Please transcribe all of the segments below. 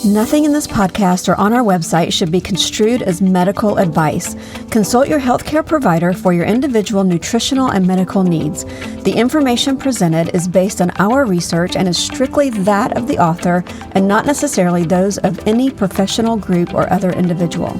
Nothing in this podcast or on our website should be construed as medical advice. Consult your healthcare provider for your individual nutritional and medical needs. The information presented is based on our research and is strictly that of the author and not necessarily those of any professional group or other individual.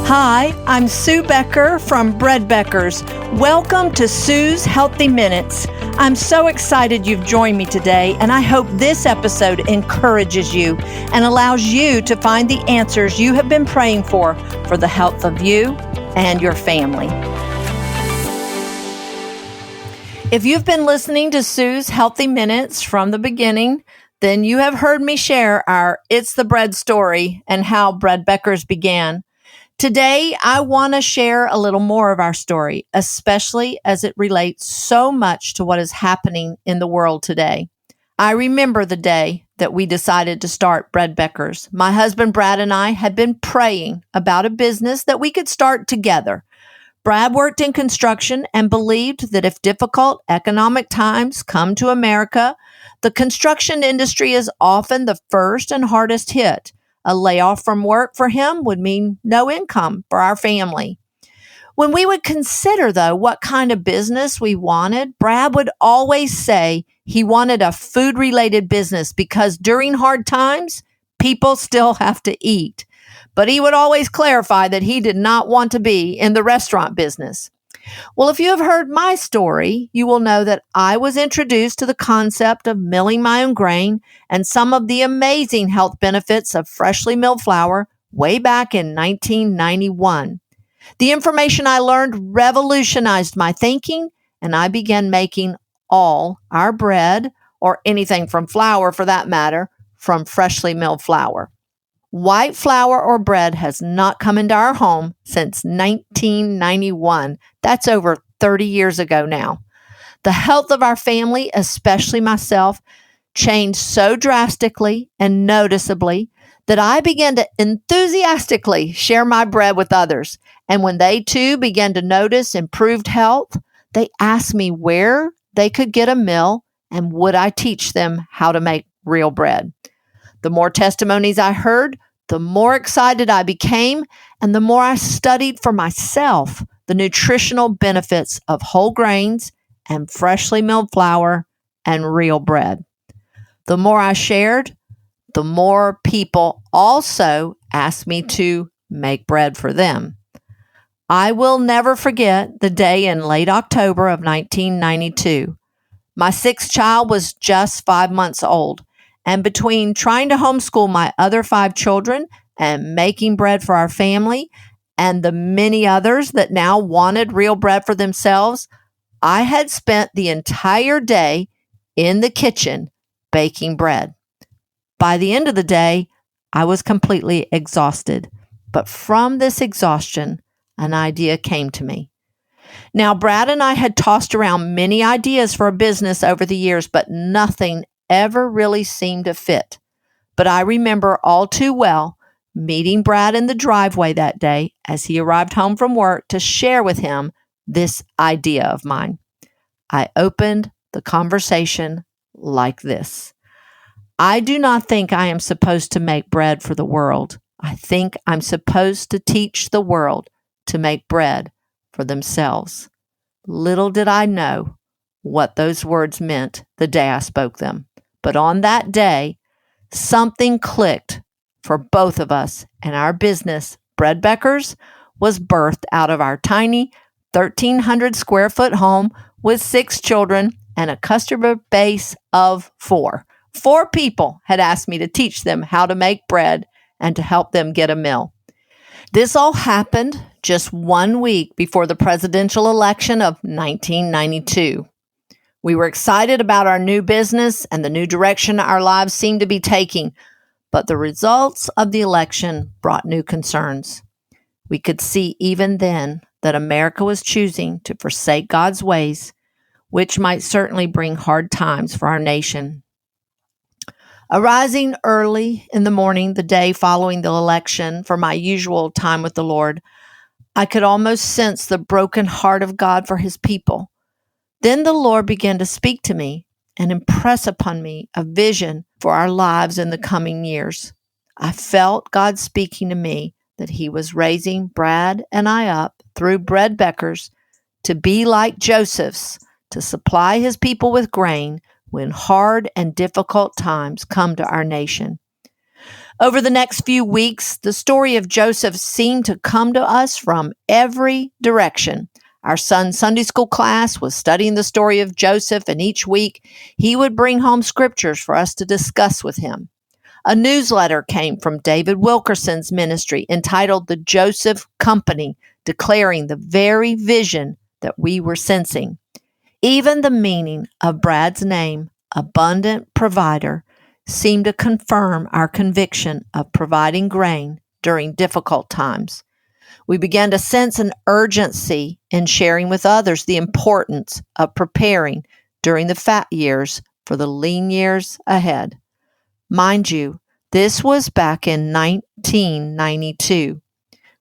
Hi, I'm Sue Becker from Bread Beckers. Welcome to Sue's Healthy Minutes. I'm so excited you've joined me today, and I hope this episode encourages you and allows you to find the answers you have been praying for the health of you and your family. If you've been listening to Sue's Healthy Minutes from the beginning, then you have heard me share our It's the Bread story and how Bread Beckers began. Today, I want to share a little more of our story, especially as it relates so much to what is happening in the world today. I remember the day that we decided to start Bread Beckers. My husband Brad and I had been praying about a business that we could start together. Brad worked in construction and believed that if difficult economic times come to America, the construction industry is often the first and hardest hit. A layoff from work for him would mean no income for our family. When we would consider, though, what kind of business we wanted, Brad would always say he wanted a food-related business because during hard times, people still have to eat. But he would always clarify that he did not want to be in the restaurant business. Well, if you have heard my story, you will know that I was introduced to the concept of milling my own grain and some of the amazing health benefits of freshly milled flour way back in 1991. The information I learned revolutionized my thinking, and I began making all our bread, or anything from flour for that matter, from freshly milled flour. White flour or bread has not come into our home since 1991. That's over 30 years ago now. The health of our family, especially myself, changed so drastically and noticeably that I began to enthusiastically share my bread with others. And when they too began to notice improved health, they asked me where they could get a mill and would I teach them how to make real bread. The more testimonies I heard, the more excited I became, and the more I studied for myself the nutritional benefits of whole grains and freshly milled flour and real bread. The more I shared, the more people also asked me to make bread for them. I will never forget the day in late October of 1992. My sixth child was just 5 months old. And between trying to homeschool my other 5 children and making bread for our family and the many others that now wanted real bread for themselves, I had spent the entire day in the kitchen baking bread. By the end of the day, I was completely exhausted. But from this exhaustion, an idea came to me. Now, Brad and I had tossed around many ideas for a business over the years, but nothing ever really seemed to fit. But I remember all too well meeting Brad in the driveway that day as he arrived home from work to share with him this idea of mine. I opened the conversation like this. I do not think I am supposed to make bread for the world. I think I'm supposed to teach the world to make bread for themselves. Little did I know what those words meant the day I spoke them. But on that day, something clicked for both of us, and our business, Bread Beckers, was birthed out of our tiny 1,300 square foot home with 6 children and a customer base of 4. 4 people had asked me to teach them how to make bread and to help them get a mill. This all happened just 1 week before the presidential election of 1992. We were excited about our new business and the new direction our lives seemed to be taking, but the results of the election brought new concerns. We could see even then that America was choosing to forsake God's ways, which might certainly bring hard times for our nation. Arising early in the morning, the day following the election, for my usual time with the Lord, I could almost sense the broken heart of God for his people. Then the Lord began to speak to me and impress upon me a vision for our lives in the coming years. I felt God speaking to me that He was raising Brad and I up through Bread Beckers to be like Joseph's, to supply his people with grain when hard and difficult times come to our nation. Over the next few weeks, the story of Joseph seemed to come to us from every direction. Our son's Sunday school class was studying the story of Joseph, and each week he would bring home scriptures for us to discuss with him. A newsletter came from David Wilkerson's ministry entitled The Joseph Company, declaring the very vision that we were sensing. Even the meaning of Brad's name, Abundant Provider, seemed to confirm our conviction of providing grain during difficult times. We began to sense an urgency in sharing with others the importance of preparing during the fat years for the lean years ahead. Mind you, this was back in 1992.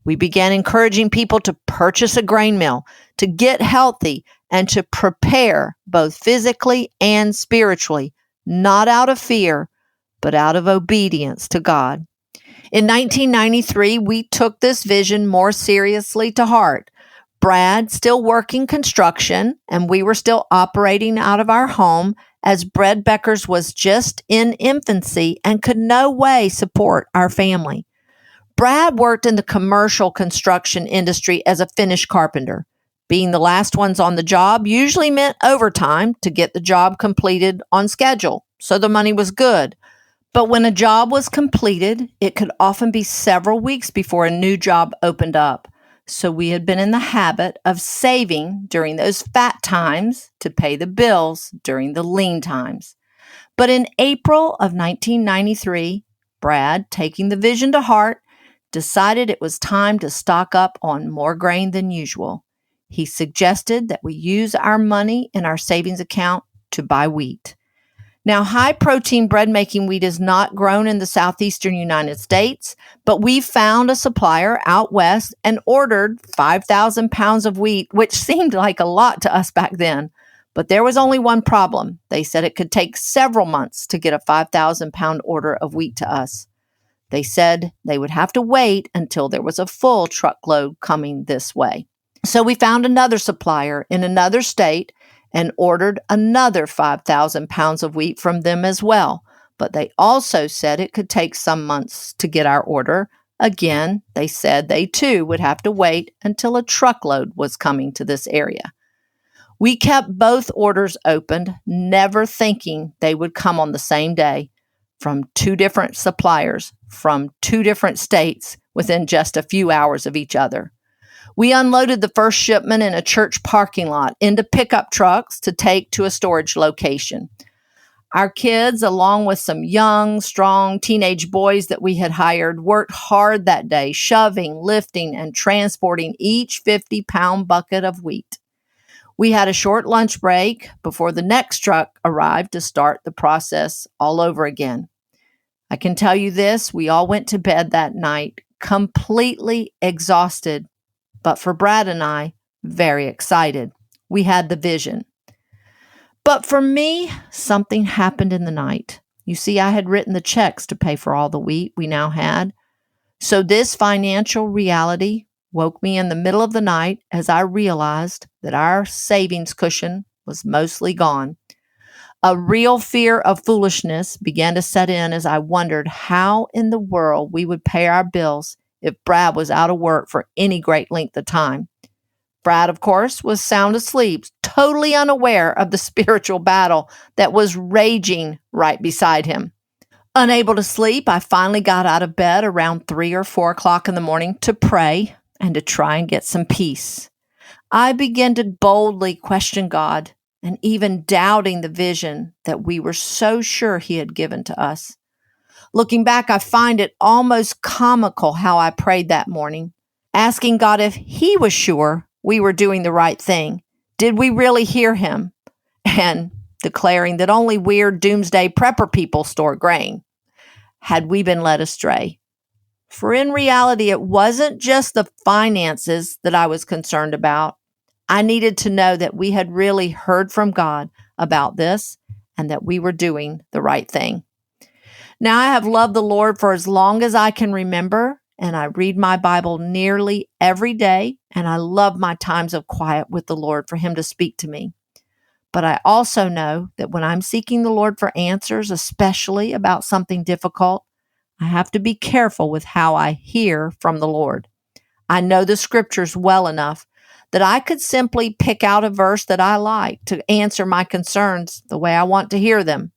We began encouraging people to purchase a grain mill, to get healthy, and to prepare both physically and spiritually, not out of fear, but out of obedience to God. In 1993, we took this vision more seriously to heart. Brad still working construction, and we were still operating out of our home as Bread Beckers was just in infancy and could no way support our family. Brad worked in the commercial construction industry as a finish carpenter. Being the last ones on the job usually meant overtime to get the job completed on schedule, so the money was good. But when a job was completed, it could often be several weeks before a new job opened up. So we had been in the habit of saving during those fat times to pay the bills during the lean times. But in April of 1993, Brad, taking the vision to heart, decided it was time to stock up on more grain than usual. He suggested that we use our money in our savings account to buy wheat. Now, high-protein bread-making wheat is not grown in the southeastern United States, but we found a supplier out west and ordered 5,000 pounds of wheat, which seemed like a lot to us back then. But there was only one problem. They said it could take several months to get a 5,000-pound order of wheat to us. They said they would have to wait until there was a full truckload coming this way. So we found another supplier in another state and ordered another 5,000 pounds of wheat from them as well. But they also said it could take some months to get our order. Again, they said they too would have to wait until a truckload was coming to this area. We kept both orders opened, never thinking they would come on the same day from two different suppliers from two different states within just a few hours of each other. We unloaded the first shipment in a church parking lot into pickup trucks to take to a storage location. Our kids, along with some young, strong teenage boys that we had hired, worked hard that day, shoving, lifting, and transporting each 50-pound bucket of wheat. We had a short lunch break before the next truck arrived to start the process all over again. I can tell you this, we all went to bed that night completely exhausted, but for Brad and I, very excited. We had the vision. But for me, something happened in the night. You see, I had written the checks to pay for all the wheat we now had. So this financial reality woke me in the middle of the night as I realized that our savings cushion was mostly gone. A real fear of foolishness began to set in as I wondered how in the world we would pay our bills if Brad was out of work for any great length of time. Brad, of course, was sound asleep, totally unaware of the spiritual battle that was raging right beside him. Unable to sleep, I finally got out of bed around 3 or 4 o'clock in the morning to pray and to try and get some peace. I began to boldly question God and even doubting the vision that we were so sure He had given to us. Looking back, I find it almost comical how I prayed that morning, asking God if He was sure we were doing the right thing. Did we really hear Him? And declaring that only weird doomsday prepper people store grain. Had we been led astray? For in reality, it wasn't just the finances that I was concerned about. I needed to know that we had really heard from God about this and that we were doing the right thing. Now, I have loved the Lord for as long as I can remember, and I read my Bible nearly every day, and I love my times of quiet with the Lord for Him to speak to me. But I also know that when I'm seeking the Lord for answers, especially about something difficult, I have to be careful with how I hear from the Lord. I know the scriptures well enough that I could simply pick out a verse that I like to answer my concerns the way I want to hear them.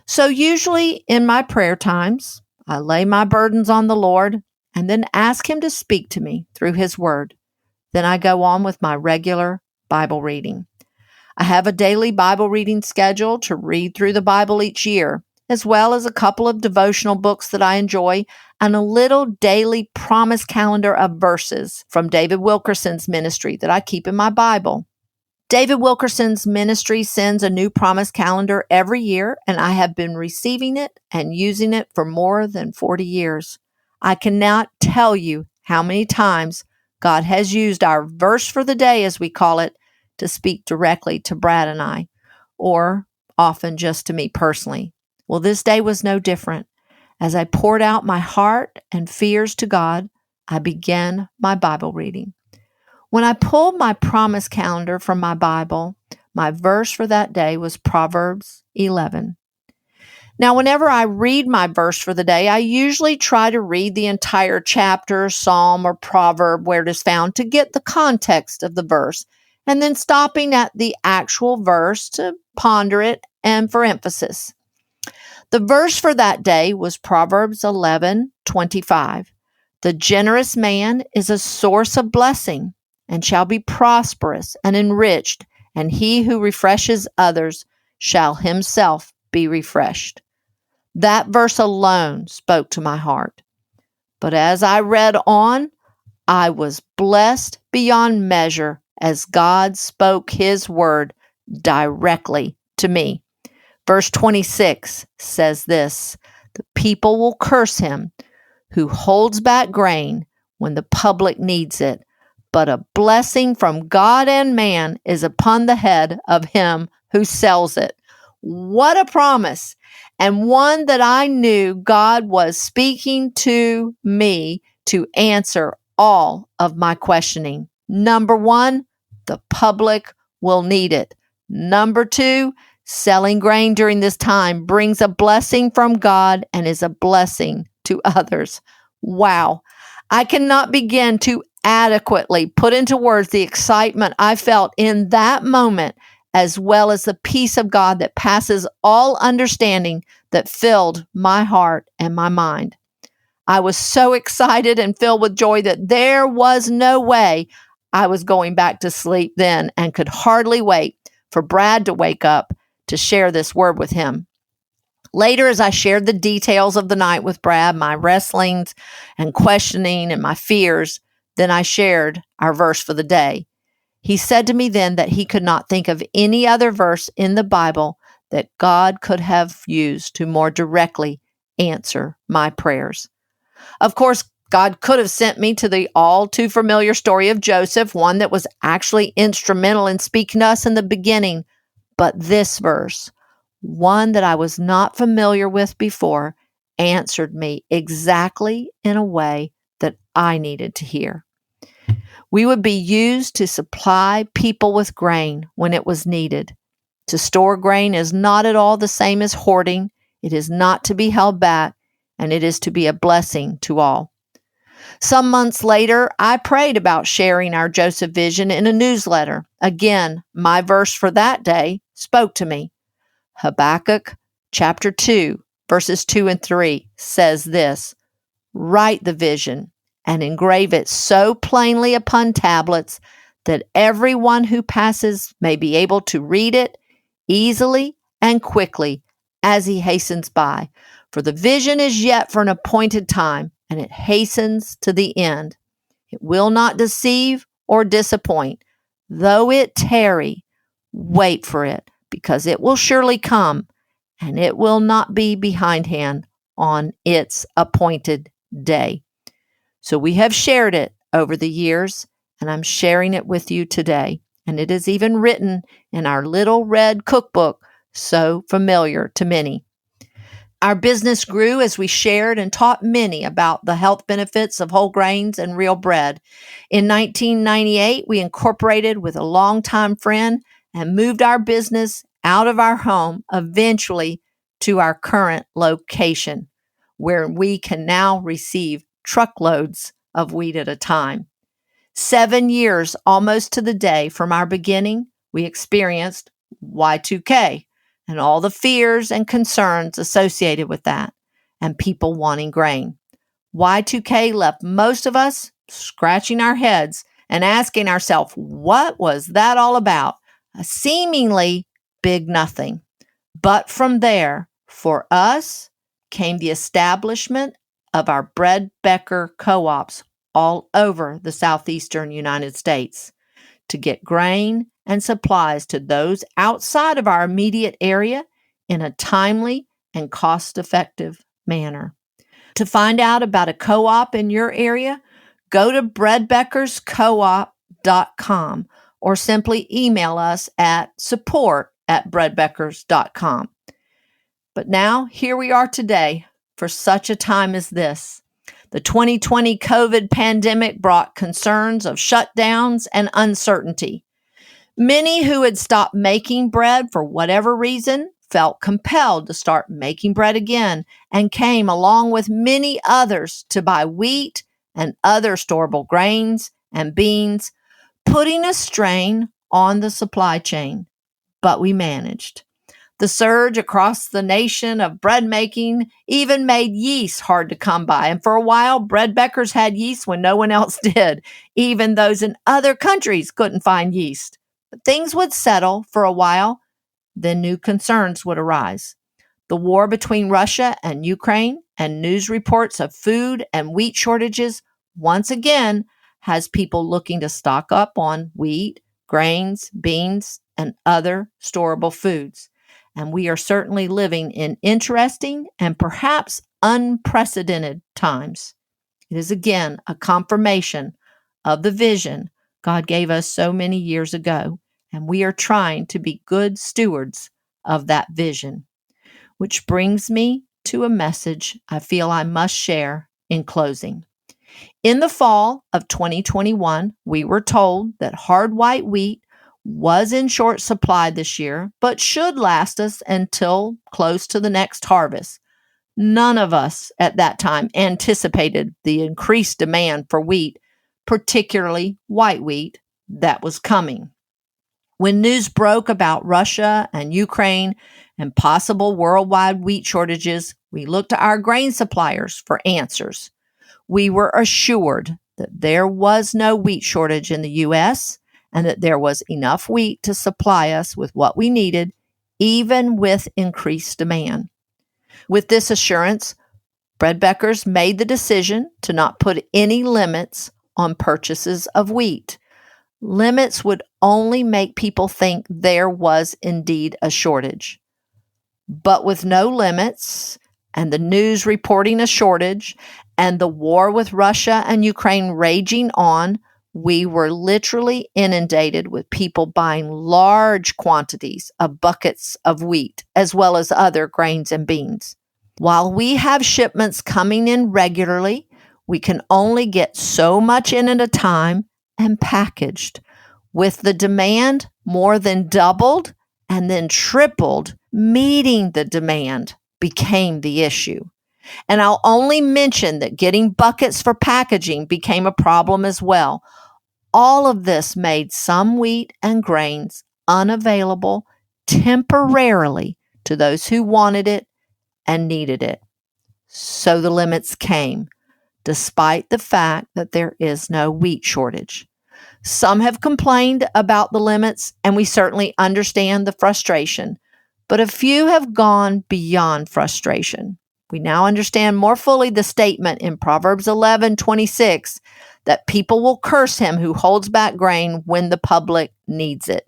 So usually in my prayer times, I lay my burdens on the Lord and then ask Him to speak to me through His Word. Then I go on with my regular Bible reading. I have a daily Bible reading schedule to read through the Bible each year, as well as a couple of devotional books that I enjoy and a little daily promise calendar of verses from David Wilkerson's ministry that I keep in my Bible. David Wilkerson's ministry sends a new promise calendar every year, and I have been receiving it and using it for more than 40 years. I cannot tell you how many times God has used our verse for the day, as we call it, to speak directly to Brad and I, or often just to me personally. Well, this day was no different. As I poured out my heart and fears to God, I began my Bible reading. When I pulled my promise calendar from my Bible, my verse for that day was Proverbs 11. Now, whenever I read my verse for the day, I usually try to read the entire chapter, psalm, or proverb where it is found to get the context of the verse, and then stopping at the actual verse to ponder it and for emphasis. The verse for that day was Proverbs 11:25. The generous man is a source of blessing and shall be prosperous and enriched, and he who refreshes others shall himself be refreshed. That verse alone spoke to my heart. But as I read on, I was blessed beyond measure as God spoke His word directly to me. Verse 26 says this, the people will curse him who holds back grain when the public needs it, but a blessing from God and man is upon the head of him who sells it. What a promise! And one that I knew God was speaking to me to answer all of my questioning. Number one, the public will need it. Number two, selling grain during this time brings a blessing from God and is a blessing to others. Wow. I cannot begin to adequately put into words the excitement I felt in that moment, as well as the peace of God that passes all understanding that filled my heart and my mind. I was so excited and filled with joy that there was no way I was going back to sleep then and could hardly wait for Brad to wake up to share this word with him. Later, as I shared the details of the night with Brad, my wrestlings and questioning and my fears, then I shared our verse for the day. He said to me then that he could not think of any other verse in the Bible that God could have used to more directly answer my prayers. Of course, God could have sent me to the all too familiar story of Joseph, one that was actually instrumental in speaking to us in the beginning. But this verse, one that I was not familiar with before, answered me exactly in a way that I needed to hear. We would be used to supply people with grain when it was needed. To store grain is not at all the same as hoarding. It is not to be held back, and it is to be a blessing to all. Some months later, I prayed about sharing our Joseph vision in a newsletter. Again, my verse for that day spoke to me. Habakkuk chapter 2, verses 2 and 3 says this, write the vision and engrave it so plainly upon tablets that everyone who passes may be able to read it easily and quickly as he hastens by. For the vision is yet for an appointed time, and it hastens to the end. It will not deceive or disappoint. Though it tarry, wait for it, because it will surely come, and it will not be behindhand on its appointed day. So we have shared it over the years, and I'm sharing it with you today. And it is even written in our little red cookbook, so familiar to many. Our business grew as we shared and taught many about the health benefits of whole grains and real bread. In 1998, we incorporated with a longtime friend and moved our business out of our home, eventually to our current location, where we can now receive truckloads of wheat at a time. 7 years, almost to the day from our beginning, we experienced Y2K and all the fears and concerns associated with that, and people wanting grain. Y2K left most of us scratching our heads and asking ourselves, what was that all about? A seemingly big nothing. But from there, for us, came the establishment of our Bread Becker co-ops all over the southeastern United States to get grain and supplies to those outside of our immediate area in a timely and cost-effective manner. To find out about a co-op in your area, go to breadbeckerscoop.com or simply email us at support@breadbeckers.com. But now, here we are today for such a time as this. The 2020 COVID pandemic brought concerns of shutdowns and uncertainty. Many who had stopped making bread for whatever reason felt compelled to start making bread again and came along with many others to buy wheat and other storable grains and beans, putting a strain on the supply chain. But we managed. The surge across the nation of bread making even made yeast hard to come by. And for a while, Bread Beckers had yeast when no one else did. Even those in other countries couldn't find yeast. But things would settle for a while, then new concerns would arise. The war between Russia and Ukraine and news reports of food and wheat shortages once again has people looking to stock up on wheat, grains, beans, and other storable foods. And we are certainly living in interesting and perhaps unprecedented times. It is again a confirmation of the vision God gave us so many years ago, and we are trying to be good stewards of that vision. Which brings me to a message I feel I must share in closing. In the fall of 2021, we were told that hard white wheat was in short supply this year, but should last us until close to the next harvest. None of us at that time anticipated the increased demand for wheat, particularly white wheat, that was coming. When news broke about Russia and Ukraine and possible worldwide wheat shortages, we looked to our grain suppliers for answers. We were assured that there was no wheat shortage in the U.S., and that there was enough wheat to supply us with what we needed, even with increased demand. With this assurance, Bread Beckers made the decision to not put any limits on purchases of wheat. Limits would only make people think there was indeed a shortage. But with no limits, and the news reporting a shortage, and the war with Russia and Ukraine raging on, we were literally inundated with people buying large quantities of buckets of wheat, as well as other grains and beans. While we have shipments coming in regularly, we can only get so much in at a time and packaged. With the demand more than doubled and then tripled, meeting the demand became the issue. And I'll only mention that getting buckets for packaging became a problem as well. All of this made some wheat and grains unavailable temporarily to those who wanted it and needed it. So the limits came, despite the fact that there is no wheat shortage. Some have complained about the limits, and we certainly understand the frustration, but a few have gone beyond frustration. We now understand more fully the statement in Proverbs 11:26 that people will curse him who holds back grain when the public needs it.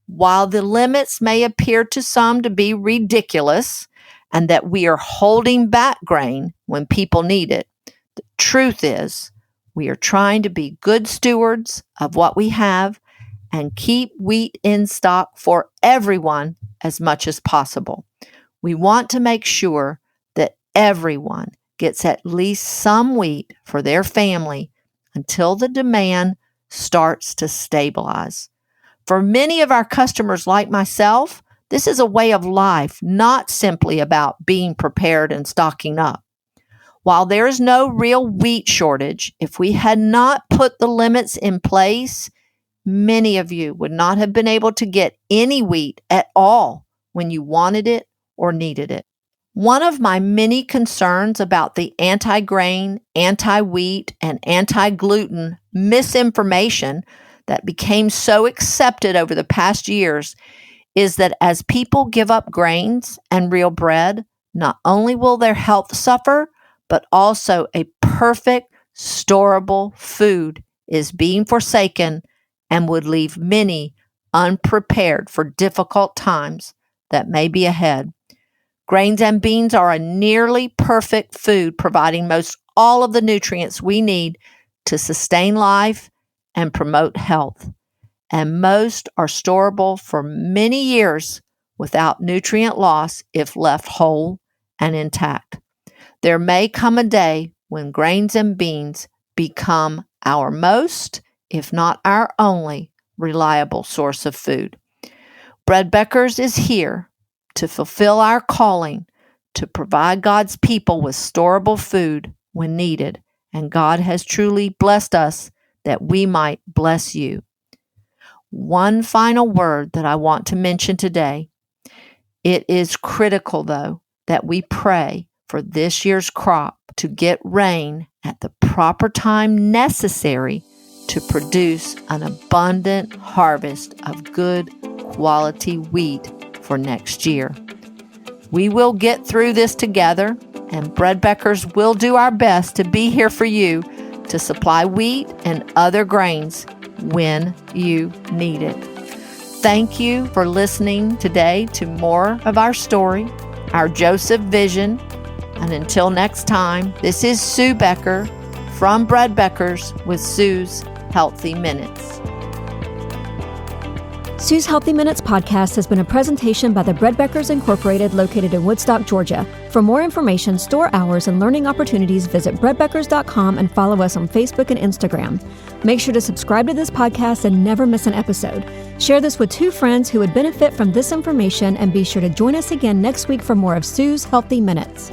While the limits may appear to some to be ridiculous and that we are holding back grain when people need it, the truth is we are trying to be good stewards of what we have and keep wheat in stock for everyone as much as possible. We want to make sure that everyone gets at least some wheat for their family until the demand starts to stabilize. For many of our customers like myself, this is a way of life, not simply about being prepared and stocking up. While there is no real wheat shortage, if we had not put the limits in place, many of you would not have been able to get any wheat at all when you wanted it or needed it. One of my many concerns about the anti-grain, anti-wheat, and anti-gluten misinformation that became so accepted over the past years is that as people give up grains and real bread, not only will their health suffer, but also a perfect, storable food is being forsaken and would leave many unprepared for difficult times that may be ahead. Grains and beans are a nearly perfect food, providing most all of the nutrients we need to sustain life and promote health. And most are storable for many years without nutrient loss if left whole and intact. There may come a day when grains and beans become our most, if not our only, reliable source of food. Bread Beckers is here to fulfill our calling to provide God's people with storable food when needed, and God has truly blessed us that we might bless you. One final word that I want to mention today. It is critical, though, that we pray for this year's crop to get rain at the proper time necessary to produce an abundant harvest of good quality wheat for next year. We will get through this together, and Bread Beckers will do our best to be here for you to supply wheat and other grains when you need it. Thank you for listening today to more of our story, our Joseph vision. And until next time, this is Sue Becker from Bread Beckers with Sue's Healthy Minutes. Sue's Healthy Minutes podcast has been a presentation by the Bread Beckers Incorporated located in Woodstock, Georgia. For more information, store hours, and learning opportunities, visit breadbeckers.com and follow us on Facebook and Instagram. Make sure to subscribe to this podcast and never miss an episode. Share this with 2 friends who would benefit from this information, and be sure to join us again next week for more of Sue's Healthy Minutes.